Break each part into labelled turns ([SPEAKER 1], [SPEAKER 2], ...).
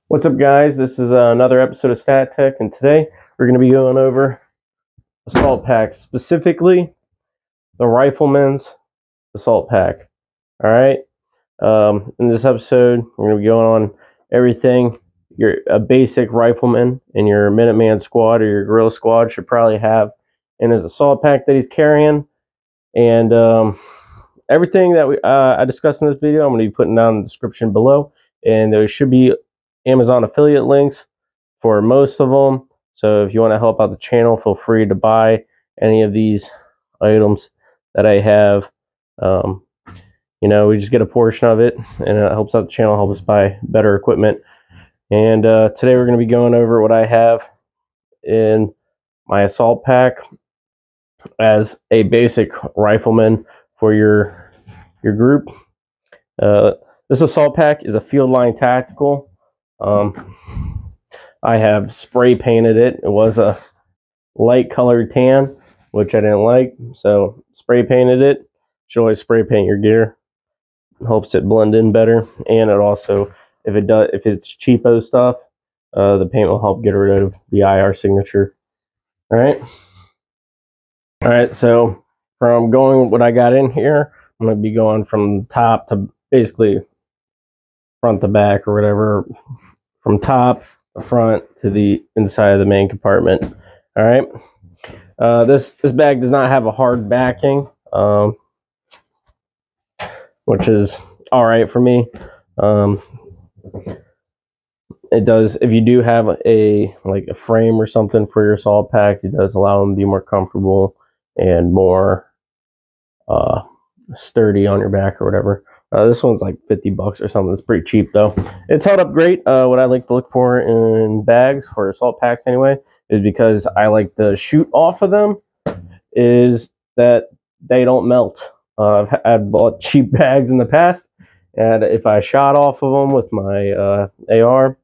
[SPEAKER 1] What's up, guys? This is another episode of Stat Tech, and today we're going to be going over assault packs, specifically the Rifleman's assault pack. All right. In this episode, we're going to be going on everything a basic rifleman in your Minuteman squad or your guerrilla squad should probably have in his assault pack that he's carrying, and everything that I discussed in this video, I'm going to be putting down in the description below, and there should be Amazon affiliate links for most of them. So if you want to help out the channel, feel free to buy any of these items that I have. We just get a portion of it, and it helps out the channel, help us buy better equipment. And today we're going to be going over what I have in my assault pack as a basic rifleman for your group. This assault pack is a Fieldline Tactical. I have spray painted it. It was a light colored tan, which I didn't like, so spray painted it. You should always spray paint your gear. It helps it blend in better, and it also, if it's cheapo stuff, the paint will help get rid of the IR signature. All right. So from going what I got in here, I'm going to be going from top to basically front to back or whatever, from top to front to the inside of the main compartment. All right. This bag does not have a hard backing, which is all right for me. It does, if you do have a frame or something for your assault pack, it does allow them to be more comfortable and more sturdy on your back or whatever. This one's like $50 or something. It's pretty cheap though. It's held up great. What I like to look for in bags for assault packs anyway is, because I like to shoot off of them, is that they don't melt. I've bought cheap bags in the past, and if I shot off of them with my AR,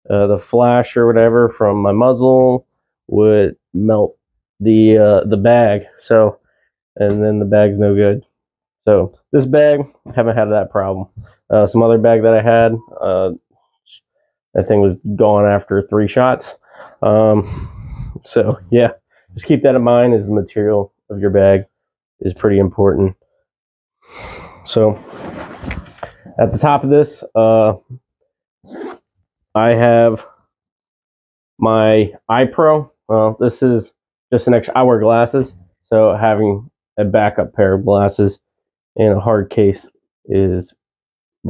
[SPEAKER 1] the flash or whatever from my muzzle would melt the bag. So, and then the bag's no good. So this bag, haven't had that problem. Some other bag that I had, that thing was gone after 3 shots. So yeah, just keep that in mind, as the material of your bag is pretty important. So at the top of this, I have my iPro. Well, this is just an extra. I wear glasses, so having a backup pair of glasses in a hard case is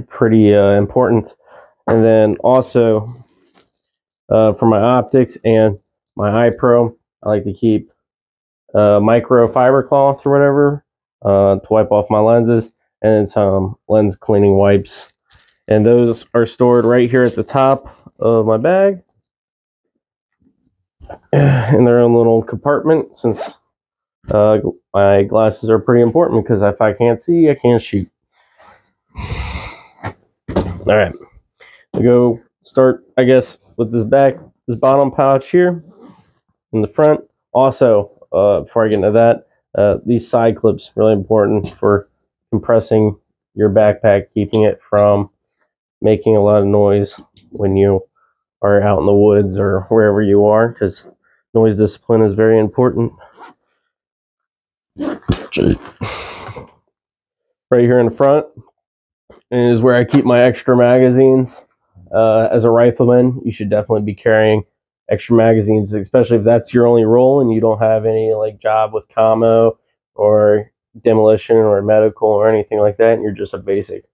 [SPEAKER 1] pretty important. And then also for my optics and my iPro, I like to keep microfiber cloth or whatever to wipe off my lenses, and then some lens cleaning wipes. And those are stored right here at the top of my bag in their own little compartment, since my glasses are pretty important, because if I can't see, I can't shoot. All right, we go start, I guess, with this bottom pouch here in the front. Also, before I get into that, these side clips, really important for compressing your backpack, keeping it from making a lot of noise when you are out in the woods or wherever you are, because noise discipline is very important. Right here in the front is where I keep my extra magazines. As a rifleman, you should definitely be carrying extra magazines, especially if that's your only role and you don't have any job with commo or demolition or medical or anything like that, and you're just a basic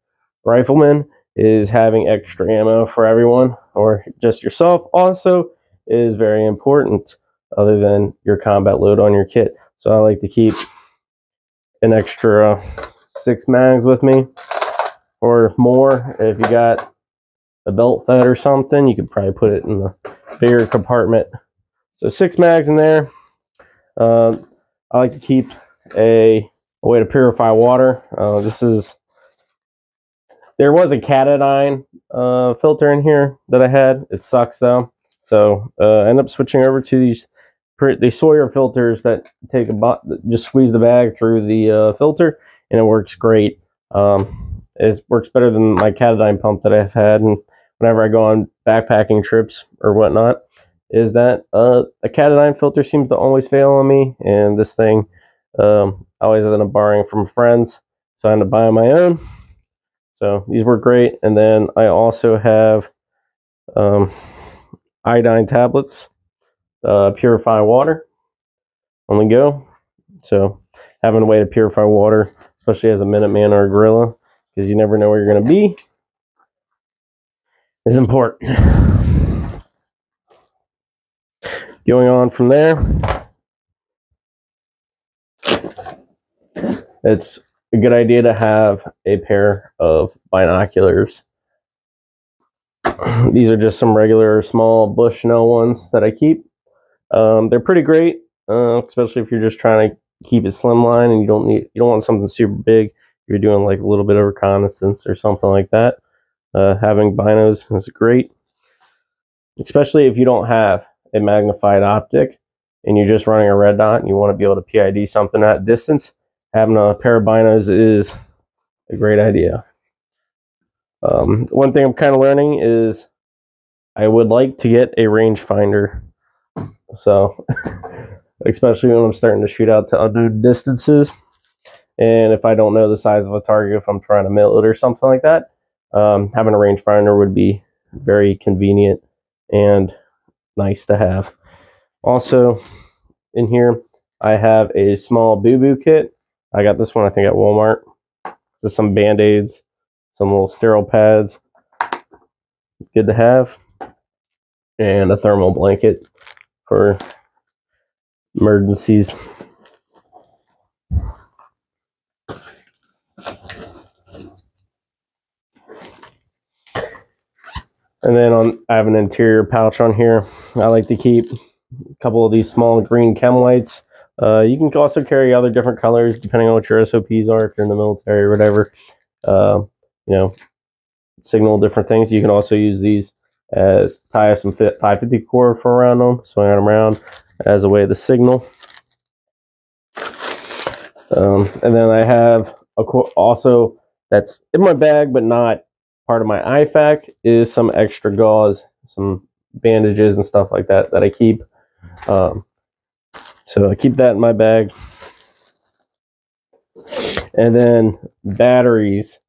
[SPEAKER 1] rifleman. Is having extra ammo for everyone or just yourself also is very important, other than your combat load on your kit. So I like to keep an extra 6 mags with me or more. If you got a belt fed or something, you could probably put it in the bigger compartment. So 6 mags in there. I like to keep a way to purify water. There was a Katadyn filter in here that I had. It sucks though. So I ended up switching over to these Sawyer filters that just squeeze the bag through the filter, and it works great. It works better than my Katadyn pump that I've had, and whenever I go on backpacking trips or whatnot, is that a cat-o'-nine filter seems to always fail on me, and this thing I always end up borrowing from friends, so I end up buying my own. So these work great. And then I also have iodine tablets, purify water on the go. So having a way to purify water, especially as a Minuteman or a gorilla, because you never know where you're going to be, is important. Going on from there, it's a good idea to have a pair of binoculars. These are just some regular small Bushnell ones that I keep. They're pretty great, especially if you're just trying to keep it slimline and you don't want something super big. You're doing like a little bit of reconnaissance or something like that. Having binos is great, especially if you don't have a magnified optic and you're just running a red dot and you want to be able to PID something at distance. Having a pair of binos is a great idea. One thing I'm kind of learning is I would like to get a rangefinder. So, especially when I'm starting to shoot out to unknown distances, and if I don't know the size of a target, if I'm trying to mill it or something like that, having a rangefinder would be very convenient and nice to have. Also, in here, I have a small boo-boo kit. I got this one, I think, at Walmart. Just some Band-Aids, some little sterile pads. Good to have. And a thermal blanket for emergencies. And then I have an interior pouch on here. I like to keep a couple of these small green chem lights. You can also carry other different colors depending on what your SOPs are if you're in the military or whatever. You know, signal different things. You can also use these as tie some 550 cord for around them, swing them around as a way to signal. And then I have also that's in my bag but not part of my IFAK is some extra gauze, some bandages and stuff like that I keep. So I keep that in my bag. And then batteries.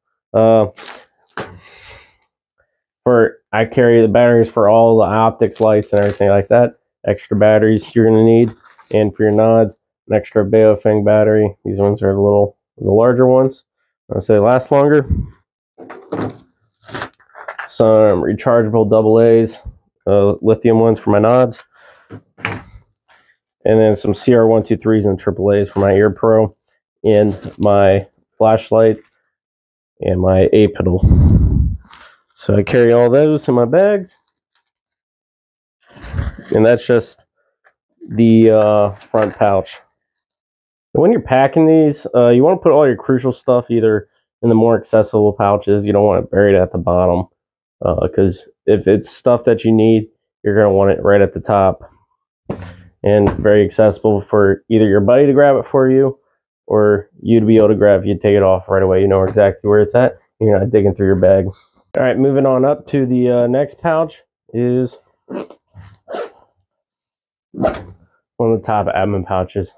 [SPEAKER 1] I carry the batteries for all the optics lights and everything like that. Extra batteries you're gonna need, and for your nods, an extra Baofeng battery. These ones are the larger ones, so they last longer. Some rechargeable AA's, lithium ones for my nods, and then some CR123s and AAA's for my Ear Pro, and my flashlight and my Apital. So I carry all those in my bags, and that's just the front pouch. When you're packing these, you want to put all your crucial stuff either in the more accessible pouches. You don't want it buried at the bottom, because if it's stuff that you need, you're going to want it right at the top and very accessible for either your buddy to grab it for you or you to be able to grab. You take it off right away. You know exactly where it's at. You're not digging through your bag. All right, moving on up to the next pouch is one of the top admin pouches.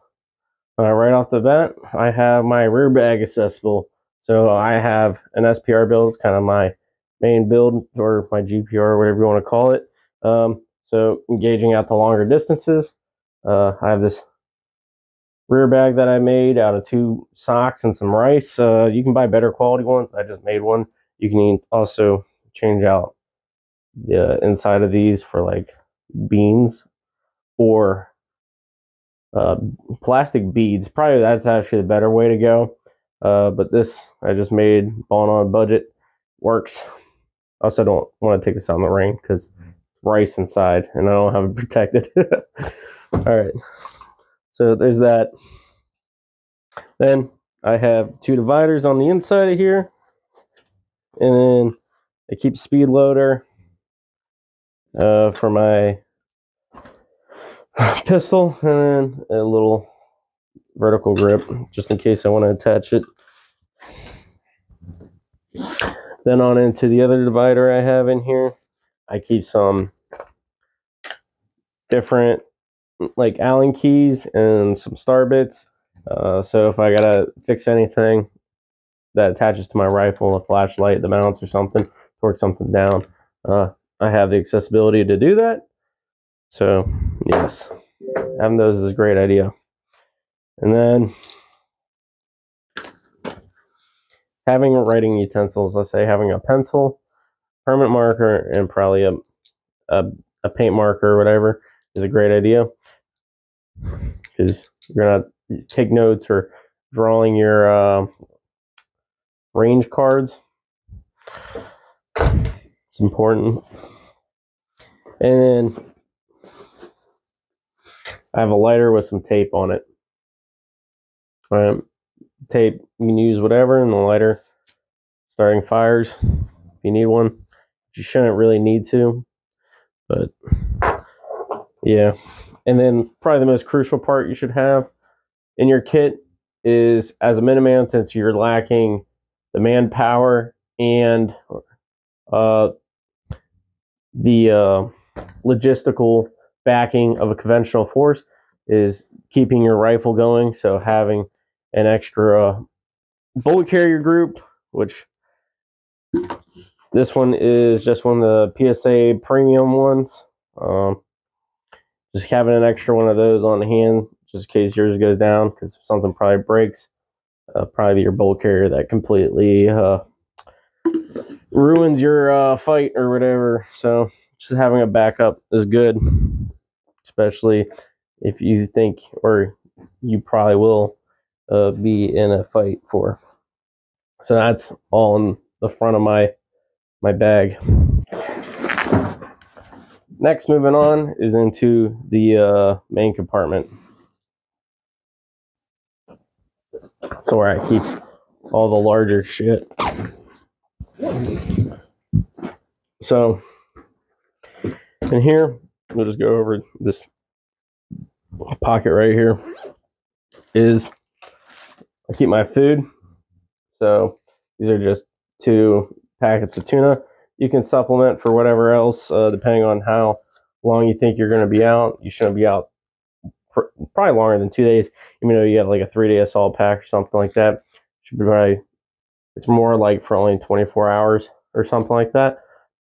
[SPEAKER 1] Right off the bat, I have my rear bag accessible. So I have an SPR build. It's kind of my main build, or my GPR, or whatever you want to call it. So engaging out to longer distances, I have this rear bag that I made out of 2 socks and some rice. You can buy better quality ones. I just made one. You can also change out the inside of these for like beans or plastic beads. Probably that's actually the better way to go. But this I just made, bought on a budget, works. Also don't want to take this out in the rain because rice inside and I don't have it protected. All right, so there's that. Then I have 2 dividers on the inside of here, and then I keep speed loader for my pistol, and then a little vertical grip just in case I want to attach it. Then on into the other divider I have in here. I keep some different like Allen keys and some star bits. So if I gotta fix anything that attaches to my rifle, a flashlight, the mounts or something, torque something down, I have the accessibility to do that. So yes, having those is a great idea. And then having writing utensils, let's say having a pencil, permanent marker, and probably a paint marker or whatever is a great idea, because you're gonna take notes or drawing your range cards. It's important. And then I have a lighter with some tape on it. Tape, you can use whatever in the lighter. Starting fires, if you need one. You shouldn't really need to, but yeah. And then probably the most crucial part you should have in your kit is, as a Minuteman, since you're lacking the manpower and the logistical backing of a conventional force, is keeping your rifle going. So having an extra bullet carrier group, which this one is just one of the PSA premium ones. Just having an extra one of those on hand, just in case yours goes down, because if something probably breaks, probably your bullet carrier that completely ruins your fight or whatever. So just having a backup is good, especially if you think, or you probably will be in a fight for. So that's all in the front of my bag. Next, moving on, is into the main compartment. So where I keep all the larger shit. So in here, we'll just go over this pocket right here. Is I keep my food. So these are just 2 packets of tuna. You can supplement for whatever else, depending on how long you think you're going to be out. You shouldn't be out probably longer than 2 days, even though you have like a 3-day assault pack or something like that. Should be probably, it's more like for only 24 hours or something like that.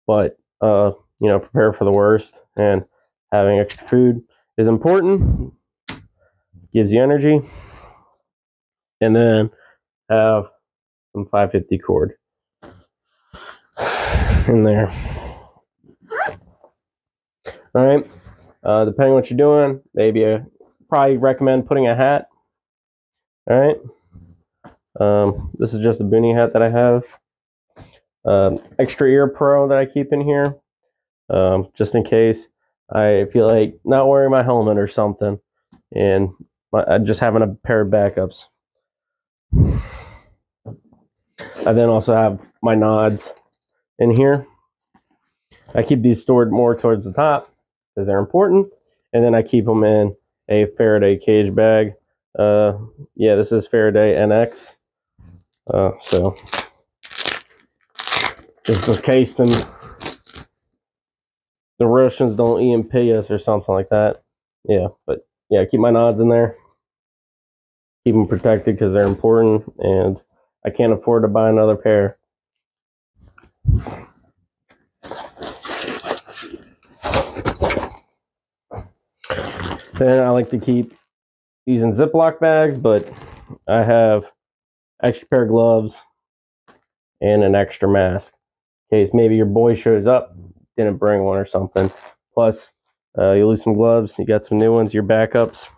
[SPEAKER 1] But you know, prepare for the worst, and having extra food is important. Gives you energy. And then have some 550 cord in there. All right. Depending on what you're doing, maybe probably recommend putting a hat. All right. This is just a boonie hat that I have. Extra ear pro that I keep in here, just in case I feel like not wearing my helmet or something, and just having a pair of backups. I then also have my nods in here. I keep these stored more towards the top because they're important, and then I keep them in a Faraday cage bag. Yeah, this is Faraday NX. So just in case the Russians don't EMP us or something like that. Yeah, but yeah, keep my nods in there. Keep them protected because they're important, and I can't afford to buy another pair. Then I like to keep these in Ziploc bags, but I have extra pair of gloves and an extra mask in case maybe your boy shows up, didn't bring one or something. Plus, you lose some gloves, you got some new ones, your backups.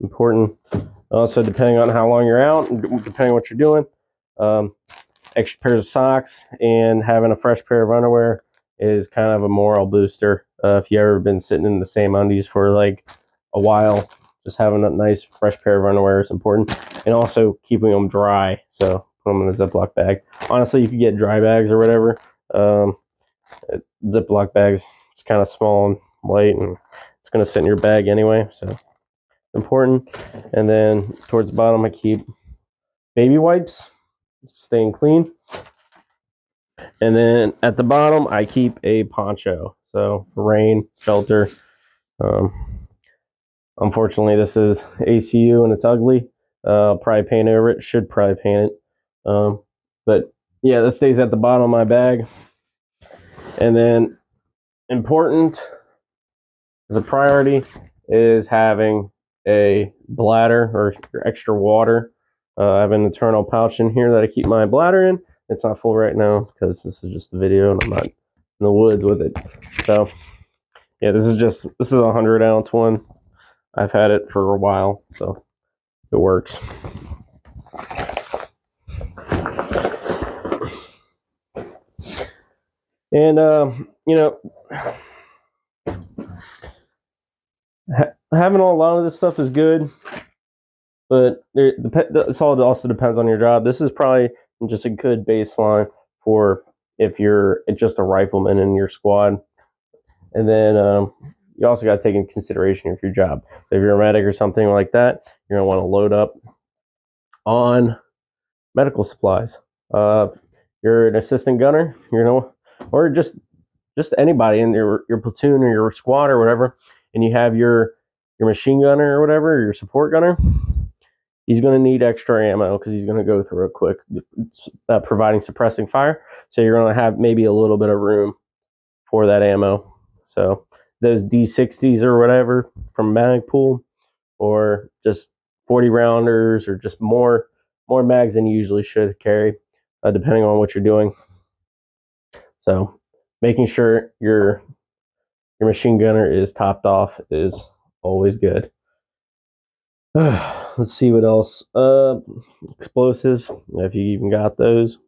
[SPEAKER 1] Important. Also, depending on how long you're out, and depending on what you're doing, extra pairs of socks and having a fresh pair of underwear is kind of a morale booster. If you've ever been sitting in the same undies for like a while, just having a nice fresh pair of underwear is important. And also keeping them dry, so put them in a Ziploc bag. Honestly, you could get dry bags or whatever. Ziploc bags, it's kind of small and light, and it's going to sit in your bag anyway, so important. And then towards the bottom, I keep baby wipes, staying clean. And then at the bottom, I keep a poncho. So for rain, shelter. Unfortunately, this is ACU and it's ugly. I'll probably paint over it. Should probably paint it. But yeah, this stays at the bottom of my bag. And then important as a priority is having a bladder or extra water. I have an internal pouch in here that I keep my bladder in. It's not full right now because this is just a video and I'm not in the woods with it. So yeah, this is a 100-ounce one. I've had it for a while, so it works. And you know, having a lot of this stuff is good, but it all also depends on your job. This is probably just a good baseline for if you're just a rifleman in your squad. And then you also got to take into consideration your job. So if you're a medic or something like that, you're going to want to load up on medical supplies. You're an assistant gunner, or just anybody in your platoon or your squad or whatever, and you have your machine gunner or whatever, or your support gunner, he's going to need extra ammo because he's going to go through it quick, providing suppressing fire. So you're going to have maybe a little bit of room for that ammo. So those D60s or whatever from Magpul, or just 40 rounders, or just more mags than you usually should carry, depending on what you're doing. So making sure your machine gunner is topped off is always good. Let's see what else. Explosives, if you even got those.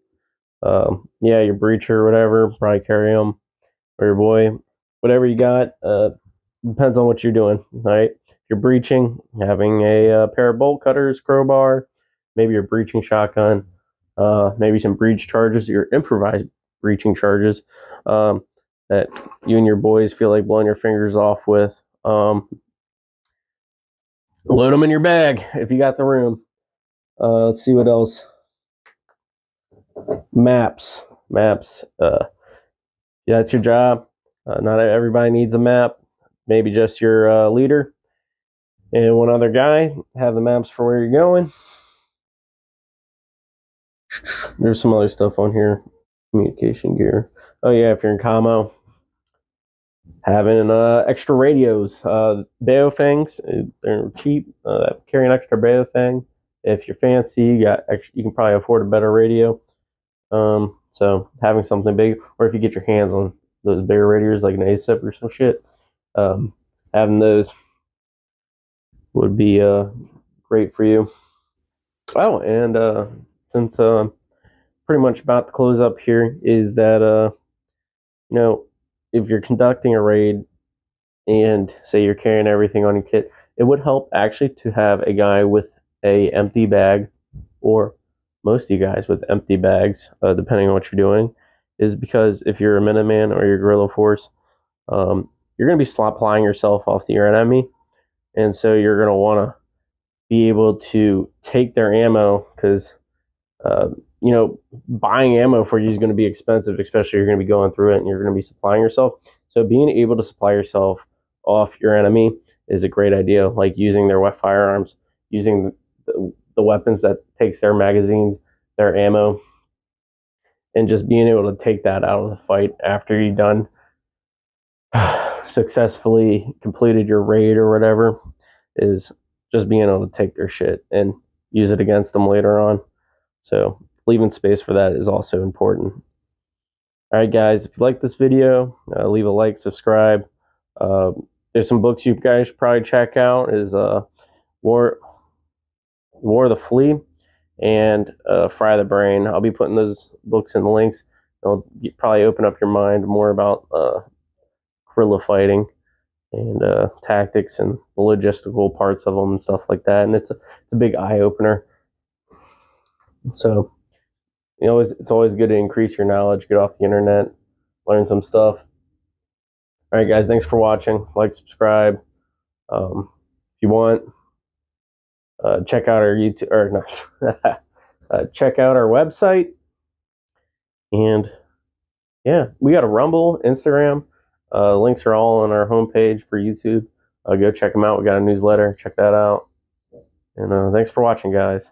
[SPEAKER 1] Yeah, your breacher or whatever, probably carry them. Or your boy, whatever you got. Depends on what you're doing, right? If you're breaching, having a pair of bolt cutters, crowbar, maybe your breaching shotgun, maybe some breach charges, your improvised breaching charges that you and your boys feel like blowing your fingers off with. Load them in your bag if you got the room. Let's see what else. Maps. Yeah, that's your job. Not everybody needs a map. Maybe just your leader and one other guy have the maps for where you're going. There's some other stuff on here. Communication gear. Oh yeah, if you're in commo, having extra radios. Baofangs, they're cheap. Carry an extra Baofeng. If you're fancy, you can probably afford a better radio. So having something big, or if you get your hands on those bigger radios like an ASIP or some shit, having those would be great for you. Oh, and since pretty much about to close up here, is that if you're conducting a raid and say you're carrying everything on your kit, it would help actually to have a guy with a empty bag, or most of you guys with empty bags, depending on what you're doing, is because if you're a Minuteman or your guerrilla force, you're going to be supplying yourself off your enemy, and so you're going to want to be able to take their ammo, because buying ammo for you is going to be expensive, especially if you're going to be going through it and you're going to be supplying yourself. So being able to supply yourself off your enemy is a great idea, like using their wet firearms, using the weapons that takes their magazines, their ammo, and just being able to take that out of the fight after you've done successfully completed your raid or whatever, is just being able to take their shit and use it against them later on. So leaving space for that is also important. All right, guys, if you like this video, leave a like, subscribe. There's some books you guys should probably check out. Is War of the Flea and Fry the Brain. I'll be putting those books in the links. They'll probably open up your mind more about guerrilla fighting and tactics and the logistical parts of them and stuff like that. And it's a big eye opener. So it's always good to increase your knowledge, get off the internet, learn some stuff. All right, guys, thanks for watching. Like, subscribe. If you want, check out our YouTube, or no, check out our website, and yeah, we got a Rumble, Instagram. Links are all on our homepage for YouTube. Go check them out. We got a newsletter. Check that out. And thanks for watching, guys.